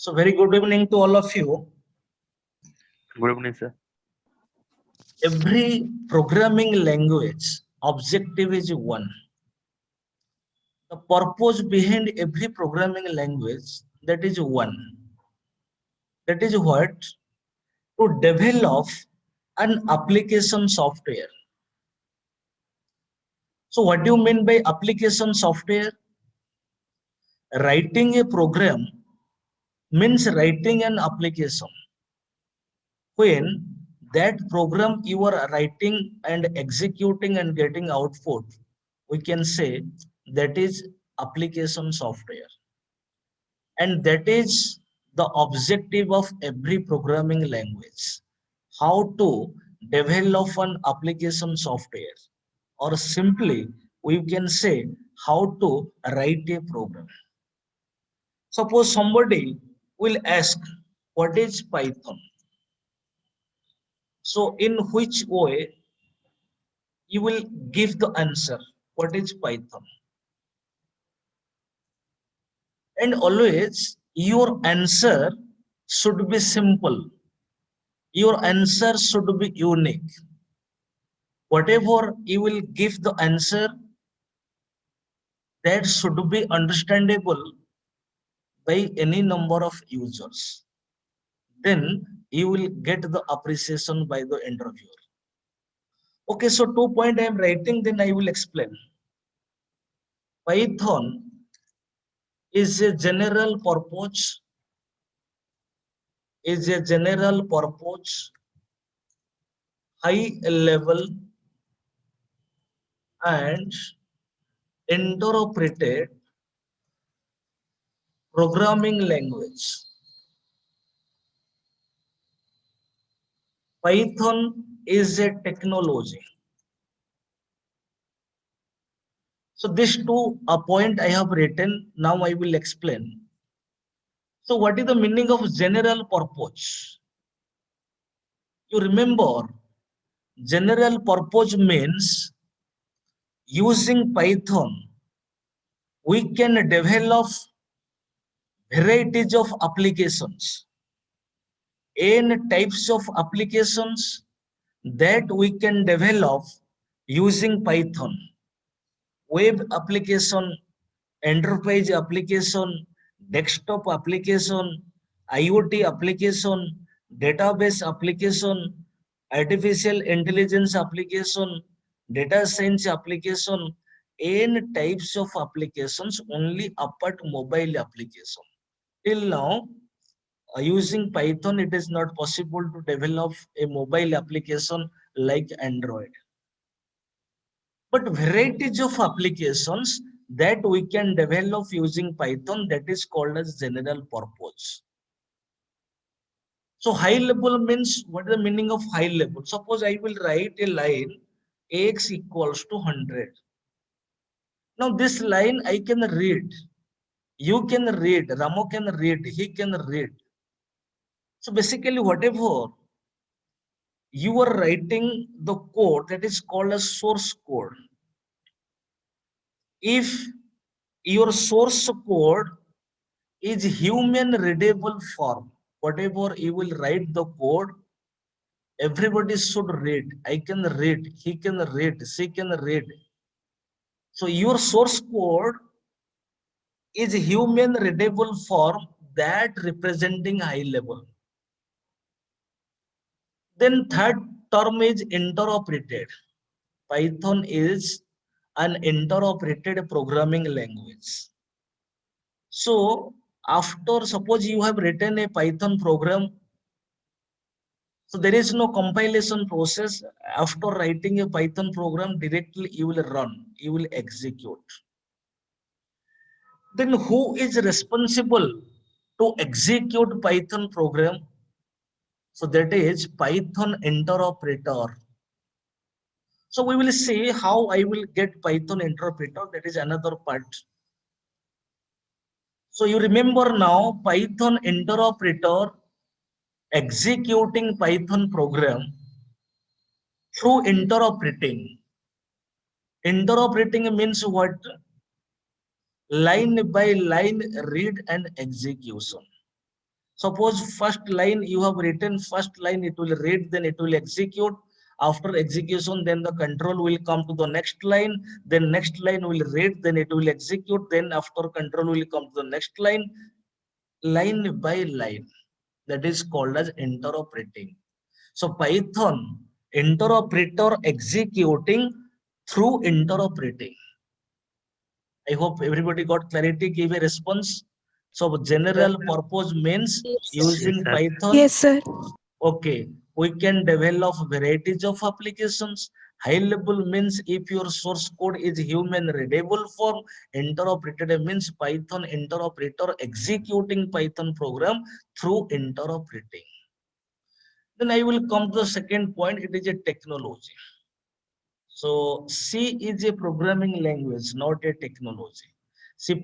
So very good evening to all of you. Good evening, sir. Every programming language objective is one. The purpose behind every programming language that is one. That is what? To develop an application software. So what do you mean by application software? Writing a program means writing an application. When that program you are writing and executing and getting output, we can say that is application software. And that is the objective of every programming language. How to develop an application software, or simply we can say how to write a program. Suppose somebody will ask, what is Python? So in which way you will give the answer? What is Python? And always your answer should be simple. Your answer should be unique. Whatever you will give the answer, that should be understandable by any number of users. Then you will get the appreciation by the interviewer. Okay, so 2 point I am writing, then I will explain. Python is a general purpose, high level and interpreted programming language. Python is a technology. So these two point I have written. Now I will explain. So what is the meaning of general purpose? You remember, general purpose means using Python, we can develop varieties of applications, n types of applications that we can develop using Python. Web application, enterprise application, desktop application, IoT application, database application, artificial intelligence application, data science application, n types of applications only apart mobile application. Till now, using Python, it is not possible to develop a mobile application like Android. But varieties of applications that we can develop using Python, that is called as general purpose. So high level means, what is the meaning of high level? Suppose I will write a line x equals to 100. Now this line I can read. You can read, Ramo can read, he can read. So basically whatever you are writing the code, that is called as source code. If your source code is human readable form, whatever you will write the code, everybody should read. I can read, he can read, she can read. So your source code is human readable form that representing high level. Then third term is interpreted. Python is an interpreted programming language. So after, suppose you have written a Python program, so there is no compilation process. After writing a Python program, directly you will run, you will execute. Then who is responsible to execute Python program? So that is Python interpreter. So we will see how I will get Python interpreter. That is another part. So you remember now, Python interpreter executing Python program through interpreting. Interpreting means what? Line by line read and execution. Suppose first line you have written, first line it will read, then it will execute. After execution, then the control will come to the next line, then next line will read, then it will execute, then after control will come to the next line by line. That is called as interoperating. So Python interoperator executing through interoperating. I hope everybody got clarity, give a response. So general purpose means using Yes, sir. Python. Yes, sir. Okay, we can develop varieties of applications. High level means if your source code is human readable form. Interoperated means Python interoperator executing Python program through interoperating. Then I will come to the second point. It is a technology. So C is a programming language, not a technology. C++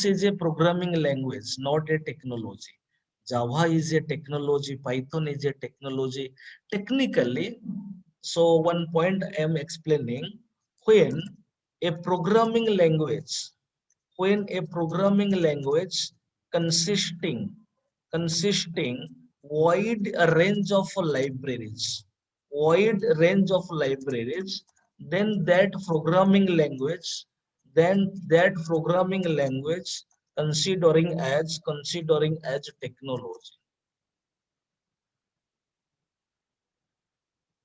is a programming language, not a technology. Java is a technology, Python is a technology. Technically, so one point I am explaining, when a programming language, when a programming language consisting wide range of libraries, wide range of libraries, then that programming language considering as technology.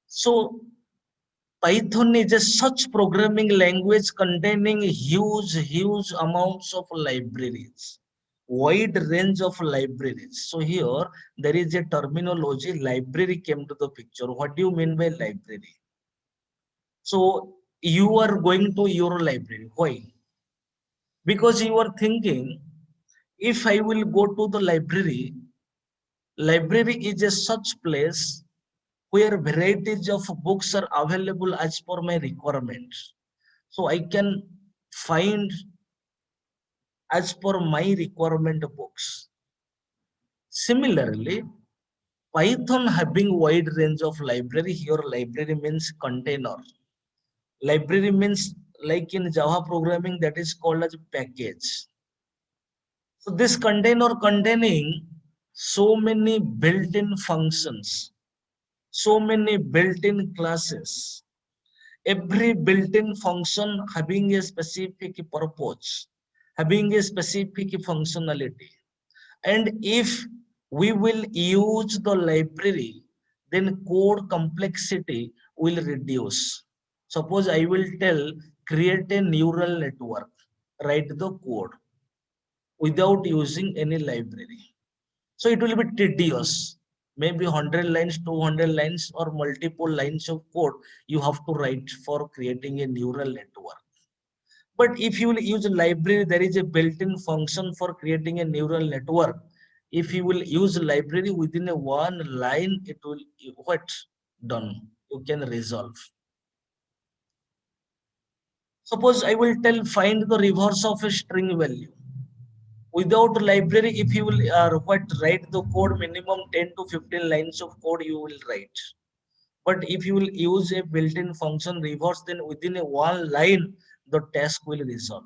So Python is a such programming language containing huge amounts of libraries, wide range of libraries. So here there is a terminology, library came to the picture. What do you mean by library? So you are going to your library. Why? Because you are thinking, if I will go to the library is a such place where varieties of books are available as per my requirements. So I can find as per my requirement books. Similarly, Python having wide range of library, here library means container. Library means like in Java programming that is called as package. So this container containing so many built-in functions, so many built-in classes, every built-in function having a specific purpose, having a specific functionality. And if we will use the library, then code complexity will reduce. Suppose I will tell, create a neural network, write the code without using any library. So it will be tedious. Maybe 100 lines, 200 lines, or multiple lines of code you have to write for creating a neural network. But if you will use a library, there is a built-in function for creating a neural network. If you will use a library within a one line, it will what done? You can resolve. Suppose I will tell find the reverse of a string value. Without library, if you will write the code, minimum 10 to 15 lines of code you will write. But if you will use a built-in function reverse, then within a one line, the task will resolve.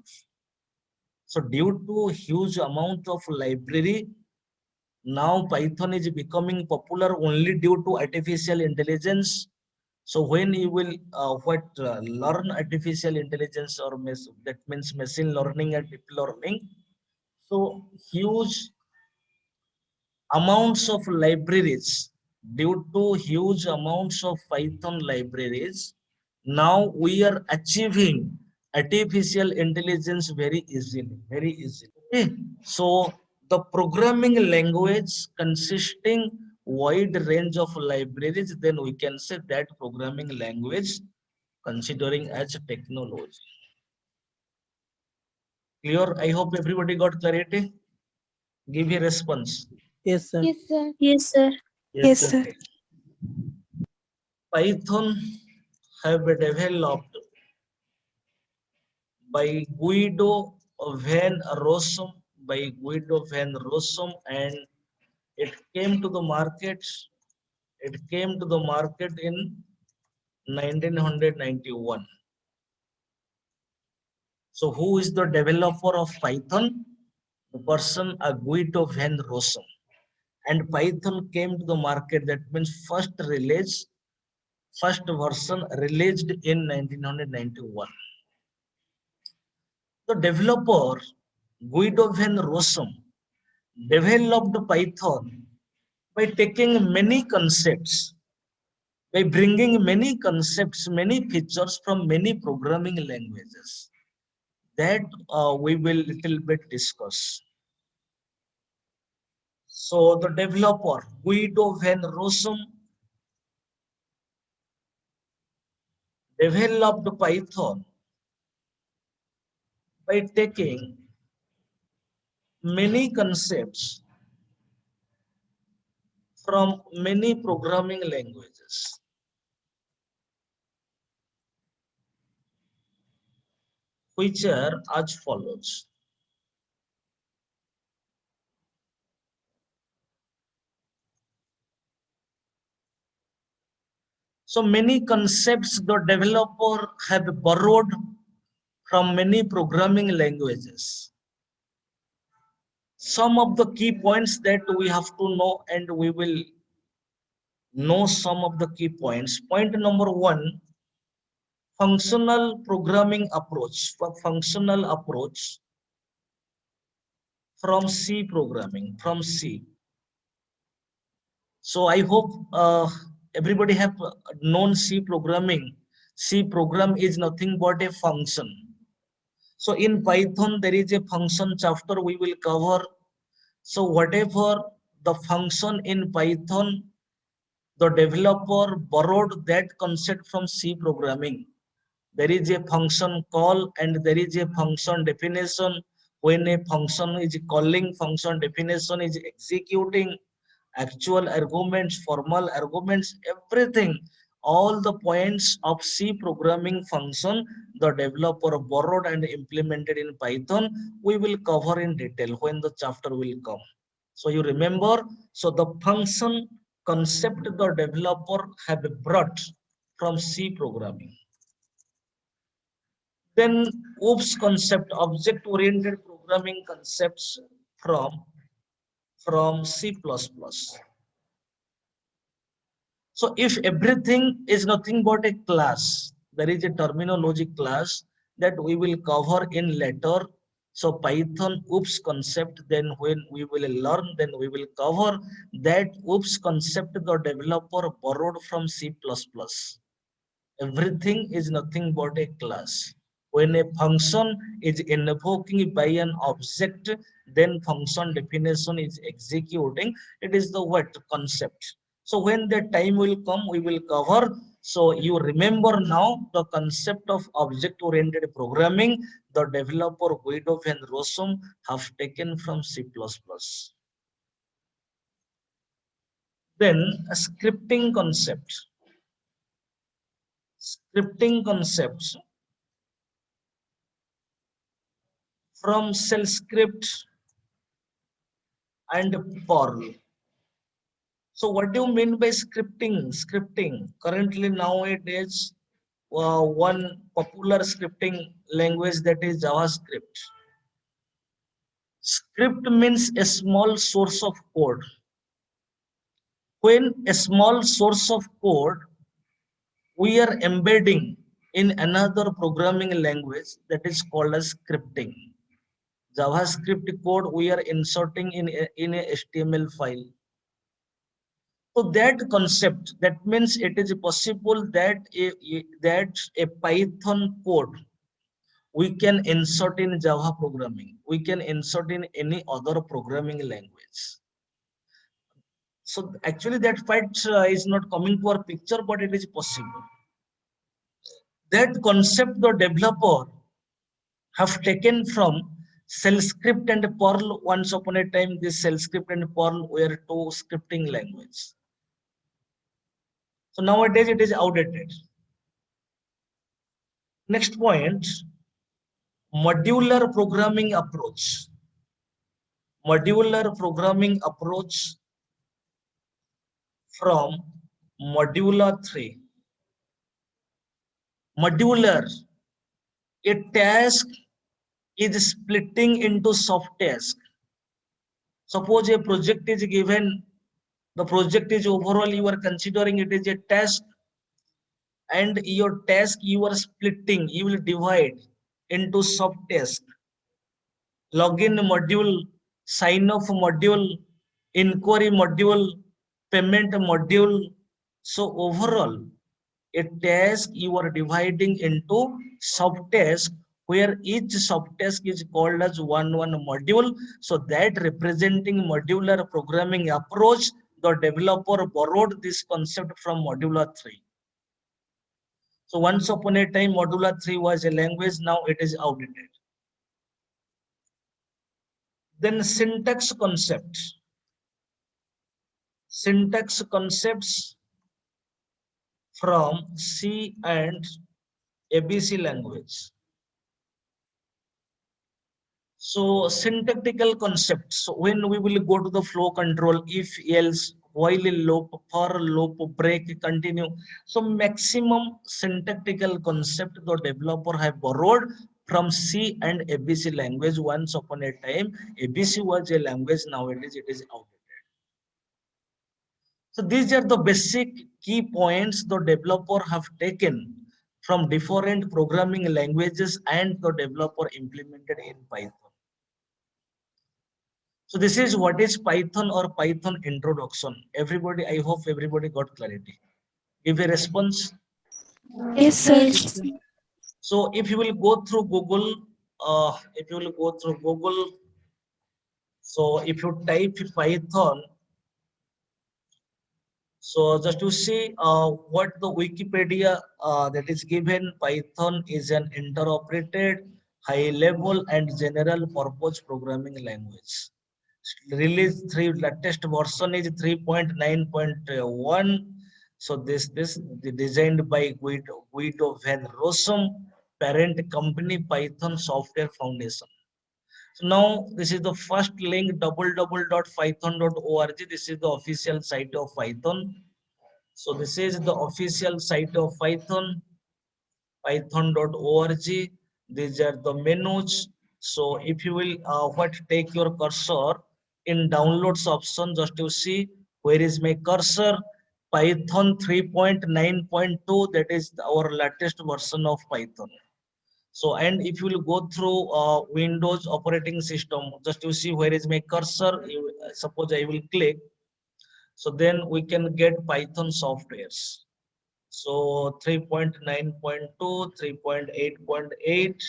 So due to huge amount of library, now Python is becoming popular only due to artificial intelligence. So when you will learn artificial intelligence, or that means machine learning and deep learning, so huge amounts of libraries, due to huge amounts of Python libraries, now we are achieving artificial intelligence very easily, very easily. Okay. So the programming language consisting wide range of libraries, then we can say that programming language considering as technology. Clear? I hope everybody got clarity. Give a response. Yes, sir. Yes, sir. Yes, sir. Yes, sir. Okay. Python have been developed by Guido van Rossum, and it came to the market. It came to the market in 1991. So who is the developer of Python? The person Guido van Rossum. and Python came to the market. That means first version released in 1991. The developer Guido van Rossum developed Python by taking many concepts, by bringing many concepts, many features from many programming languages. That we will little bit discuss. So the developer Guido van Rossum developed Python by taking many concepts from many programming languages. Which are as follows. So many concepts the developer have borrowed from many programming languages. Some of the key points that we have to know, and we will know some of the key points. Point number one, functional programming approach. Functional approach from C programming, from C. So I hope everybody have known C programming. C program is nothing but a function. So in Python, there is a function chapter we will cover. So whatever the function in Python, the developer borrowed that concept from C programming. There is a function call and there is a function definition. When a function is calling, function definition is executing, actual arguments, formal arguments, everything, all the points of C programming function, the developer borrowed and implemented in Python, we will cover in detail when the chapter will come. So you remember, so the function concept the developer have brought from C programming. Then OOPS concept, object-oriented programming concepts from C++. So if everything is nothing but a class, there is a terminology class that we will cover in later. So Python OOPS concept, then when we will learn, then we will cover that OOPS concept the developer borrowed from C++. Everything is nothing but a class. When a function is invoking by an object, then function definition is executing. It is the what concept. So when the time will come, we will cover. So you remember now the concept of object-oriented programming, the developer Guido van Rossum have taken from C++. Then a scripting concept. Scripting concepts from shell script and Perl. So what do you mean by scripting? Scripting. Currently nowadays, one popular scripting language that is JavaScript. Script means a small source of code. When a small source of code we are embedding in another programming language, that is called as scripting. JavaScript code we are inserting in a HTML file. So that concept, that means it is possible that a Python code we can insert in Java programming. We can insert in any other programming language. So actually that fact is not coming to our picture, but it is possible. That concept the developer have taken from shell script and Perl. Once upon a time, this shell script and Perl were two scripting languages. So nowadays it is outdated. Next point, modular programming approach. Modular programming approach from Modula 3. Modular, a task is splitting into subtasks. Suppose a project is given The project is overall you are considering it is a task, and your task you are splitting, you will divide into subtask: login module, sign off module, inquiry module, payment module. So overall a task you are dividing into subtask, where each subtask is called as one module. So that representing modular programming approach, the developer borrowed this concept from Modular 3. So once upon a time, Modular 3 was a language, now it is outdated. Then syntax concepts. Syntax concepts from C and ABC language. So syntactical concepts. So when we will go to the flow control, if, else, while, loop, for, loop, break, continue. So maximum syntactical concept the developer have borrowed from C and ABC language. Once upon a time, ABC was a language. Nowadays, it is outdated. So these are the basic key points the developer have taken from different programming languages and the developer implemented in Python. So this is what is Python or Python introduction. Everybody, I hope everybody got clarity. Give a response. Yes, sir. So if you will go through Google, so if you type Python, so just to see what the Wikipedia that is given, Python is an interoperated, high level and general purpose programming language. Release 3, latest version is 3.9.1. So this designed by Guido van Rossum, parent company Python Software Foundation. So now this is the first link, www.python.org. This is the official site of Python. So this is the official site of Python, python.org. These are the menus. So if you will take your cursor in downloads option, just to see where is my cursor. Python 3.9.2, that is our latest version of Python. So, and if you will go through Windows operating system, just to see where is my cursor, suppose I will click. So then we can get Python softwares. So 3.9.2, 3.8.8.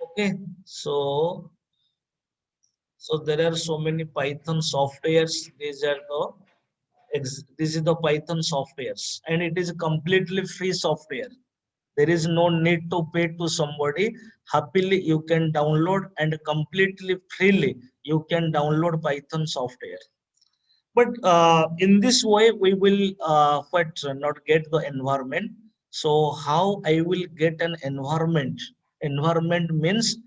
Okay, so there are so many Python softwares. This is the Python softwares, and it is completely free software. There is no need to pay to somebody. Happily you can download, and completely freely you can download Python software. But in this way we will not get the environment. So how I will get an environment means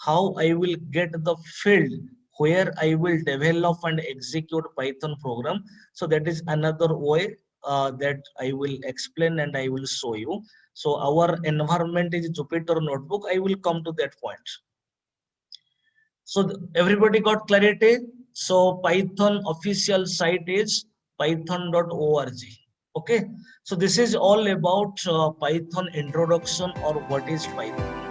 how I will get the field where I will develop and execute Python program. So that is another way that I will explain and I will show you. So our environment is Jupyter Notebook. I will come to that point. So everybody got clarity. So Python official site is python.org. Okay. So this is all about Python introduction, or what is Python.